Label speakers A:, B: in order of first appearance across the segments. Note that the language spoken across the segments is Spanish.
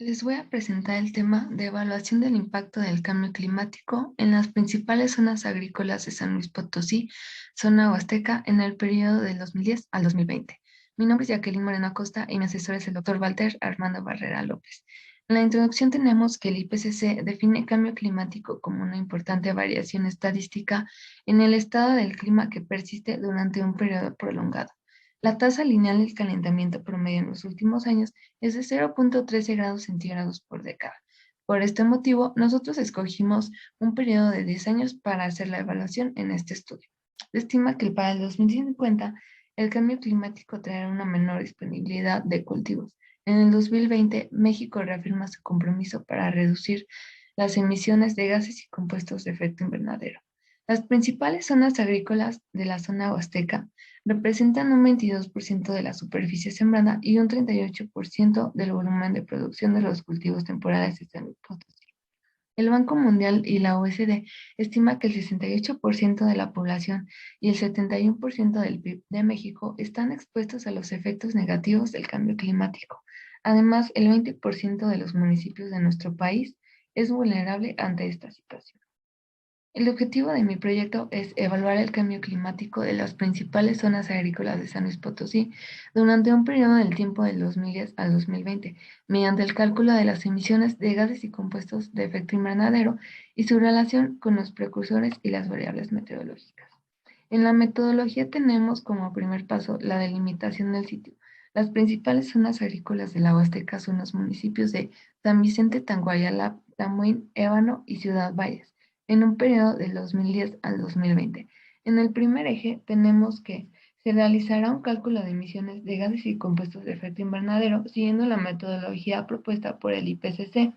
A: Les voy a presentar el tema de evaluación del impacto del cambio climático en las principales zonas agrícolas de San Luis Potosí, zona huasteca, en el periodo del 2010 al 2020. Mi nombre es Jacqueline Moreno Acosta y mi asesor es el doctor Walter Armando Barrera López. En la introducción tenemos que el IPCC define cambio climático como una importante variación estadística en el estado del clima que persiste durante un periodo prolongado. La tasa lineal del calentamiento promedio en los últimos años es de 0,13 grados centígrados por década. Por este motivo, nosotros escogimos un periodo de 10 años para hacer la evaluación en este estudio. Se estima que para el 2050 el cambio climático traerá una menor disponibilidad de cultivos. En el 2020, México reafirma su compromiso para reducir las emisiones de gases y compuestos de efecto invernadero. Las principales zonas agrícolas de la zona huasteca representan un 22% de la superficie sembrada y un 38% del volumen de producción de los cultivos temporales de San Luis Potosí. El Banco Mundial y la OECD estima que el 68% de la población y el 71% del PIB de México están expuestos a los efectos negativos del cambio climático. Además, el 20% de los municipios de nuestro país es vulnerable ante esta situación. El objetivo de mi proyecto es evaluar el cambio climático de las principales zonas agrícolas de San Luis Potosí durante un periodo del tiempo del 2010 al 2020, mediante el cálculo de las emisiones de gases y compuestos de efecto invernadero y su relación con los precursores y las variables meteorológicas. En la metodología tenemos como primer paso la delimitación del sitio. Las principales zonas agrícolas de la Huasteca son los municipios de San Vicente, Tanguayala, Tamuín, Ébano y Ciudad Valles, en un periodo del 2010 al 2020. En el primer eje tenemos que se realizará un cálculo de emisiones de gases y compuestos de efecto invernadero siguiendo la metodología propuesta por el IPCC.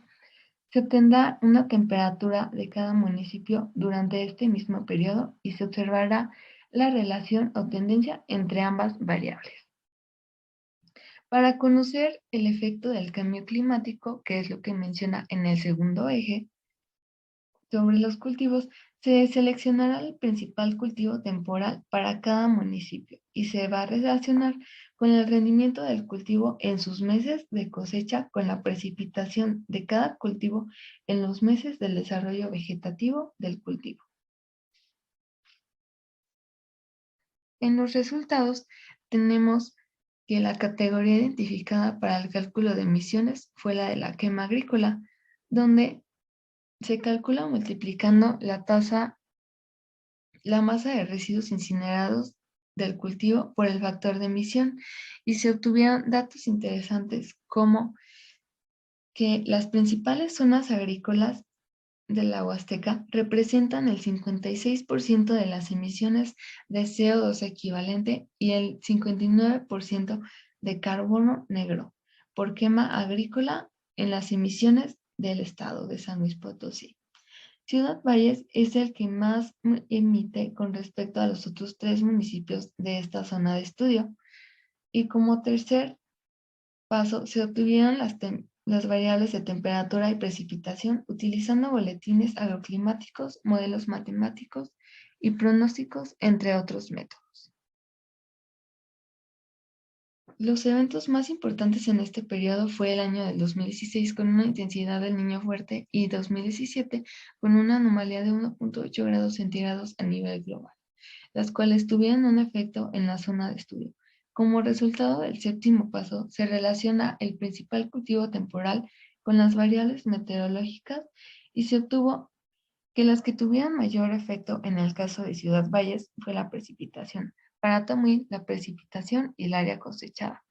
A: Se obtendrá una temperatura de cada municipio durante este mismo periodo y se observará la relación o tendencia entre ambas variables. Para conocer el efecto del cambio climático, que es lo que menciona en el segundo eje, sobre los cultivos, se seleccionará el principal cultivo temporal para cada municipio y se va a relacionar con el rendimiento del cultivo en sus meses de cosecha con la precipitación de cada cultivo en los meses del desarrollo vegetativo del cultivo. En los resultados tenemos que la categoría identificada para el cálculo de emisiones fue la de la quema agrícola, donde se calcula multiplicando la masa de residuos incinerados del cultivo por el factor de emisión y se obtuvieron datos interesantes como que las principales zonas agrícolas de la Huasteca representan el 56% de las emisiones de CO2 equivalente y el 59% de carbono negro por quema agrícola en las emisiones del estado de San Luis Potosí. Ciudad Valles es el que más emite con respecto a los otros tres municipios de esta zona de estudio. Y como tercer paso, se obtuvieron las variables de temperatura y precipitación utilizando boletines agroclimáticos, modelos matemáticos y pronósticos, entre otros métodos. Los eventos más importantes en este periodo fue el año del 2016 con una intensidad del Niño fuerte y 2017 con una anomalía de 1,8 grados centígrados a nivel global, las cuales tuvieron un efecto en la zona de estudio. Como resultado del séptimo paso, se relaciona el principal cultivo temporal con las variables meteorológicas y se obtuvo que las que tuvieron mayor efecto en el caso de Ciudad Valles fue la precipitación, para Tamuín la precipitación y el área cosechada.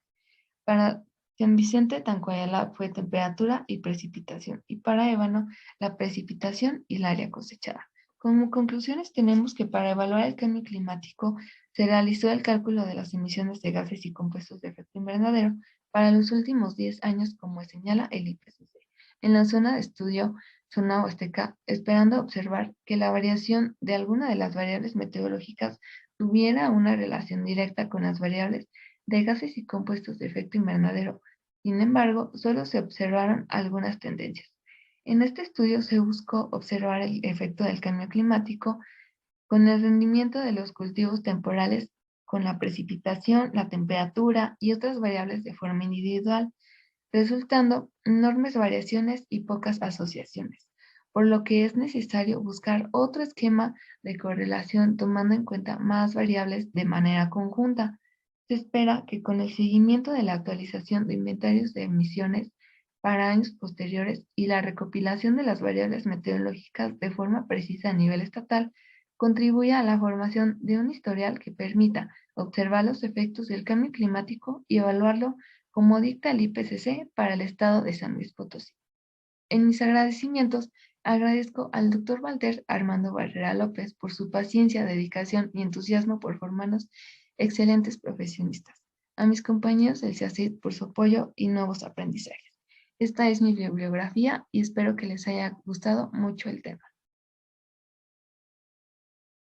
A: Para San Vicente Tancuayala fue temperatura y precipitación, y para Ébano la precipitación y el área cosechada. Como conclusiones tenemos que para evaluar el cambio climático se realizó el cálculo de las emisiones de gases y compuestos de efecto invernadero para los últimos 10 años como señala el IPCC. En la zona de estudio, zona huasteca, esperando observar que la variación de alguna de las variables meteorológicas tuviera una relación directa con las variables de gases y compuestos de efecto invernadero. Sin embargo, solo se observaron algunas tendencias. En este estudio se buscó observar el efecto del cambio climático con el rendimiento de los cultivos temporales, con la precipitación, la temperatura y otras variables de forma individual. resultando enormes variaciones y pocas asociaciones, por lo que es necesario buscar otro esquema de correlación tomando en cuenta más variables de manera conjunta. Se espera que con el seguimiento de la actualización de inventarios de emisiones para años posteriores y la recopilación de las variables meteorológicas de forma precisa a nivel estatal, contribuya a la formación de un historial que permita observar los efectos del cambio climático y evaluarlo como dicta el IPCC para el estado de San Luis Potosí. En mis agradecimientos, agradezco al doctor Walter Armando Barrera López por su paciencia, dedicación y entusiasmo por formarnos excelentes profesionistas. A mis compañeros del CIACID por su apoyo y nuevos aprendizajes. Esta es mi bibliografía y espero que les haya gustado mucho el tema.